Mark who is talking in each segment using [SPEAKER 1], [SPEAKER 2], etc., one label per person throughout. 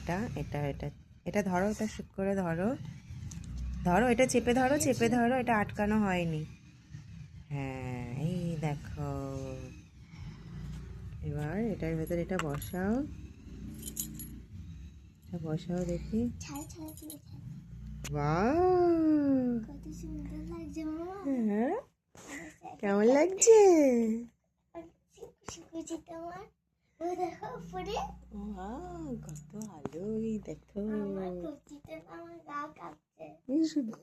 [SPEAKER 1] এটা এটা এটা এটা ধরো, এটা শুক করে ধরো, ধরো এটা চেপে ধরো, চেপে ধরো, এটা আটকানো হয়নি। হ্যাঁ, এই দেখো, এবার এটার ভেতরে এটা বসাও, এটা বসাও দেখি। বাহ,
[SPEAKER 2] কত সুন্দর লাগছে মামা।
[SPEAKER 1] হ্যাঁ, কেমন লাগছে?
[SPEAKER 2] খুশি তোমার? ও দেখো উপরে
[SPEAKER 1] কত আলো, এই দেখো।
[SPEAKER 2] আমার খুশিতে আমার গা কাঁপছে।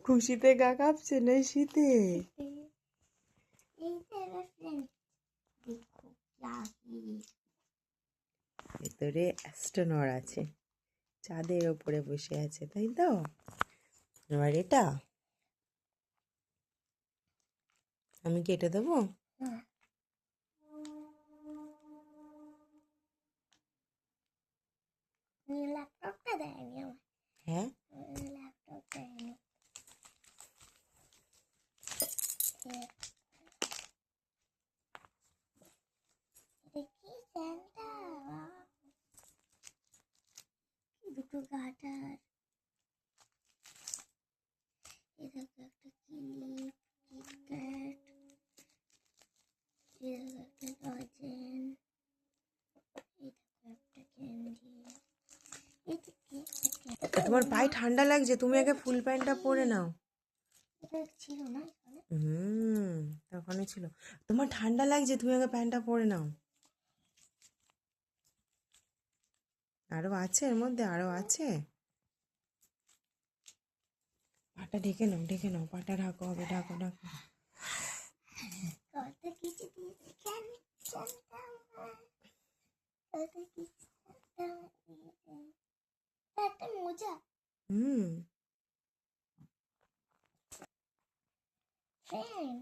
[SPEAKER 1] খুশিতে গা কাঁপছে না শীতে?
[SPEAKER 2] এই যে এবার ফ্রেন্ড দেখো লাগি
[SPEAKER 1] ভেতরে অ্যাস্ট্রোনট আছে, চাঁদের ওপরে বসে আছে, তাই তো? এবার এটা আমি কেটে দেবো।
[SPEAKER 2] ল্যাপটপটা দেয়নি আমার,
[SPEAKER 1] হ্যাঁ,
[SPEAKER 2] ল্যাপটপ দেয়নি। দেখি ফ্যানটা দুটো গাটার, এ দেখো একটা ক্লিপ, কিটক্যাট, এ দেখো একটা লজেন, এই দেখো একটা ক্যান্ডি, এই তো
[SPEAKER 1] তোমার পায়ে ঠান্ডা লাগছে, তুমি আগে ফুল প্যান্টটা পরে নাও।
[SPEAKER 2] এটা ছিল না এখানে।
[SPEAKER 1] তখন ছিল। তোমার ঠান্ডা লাগছে, তুমি আগে প্যান্টটা পরে নাও। আরো আছে, এর মধ্যে আরো আছে। পাটা ঢেকে নাও, ঢেকে নাও, পাটা ঢাকো, হবে ঢাকো ঢাকো।
[SPEAKER 2] কত কিছু দিয়েছে, কেন জানতাম না, কত কিছু জানতাম। একটা মোজা,
[SPEAKER 1] হুম
[SPEAKER 2] ফ্রেন্ড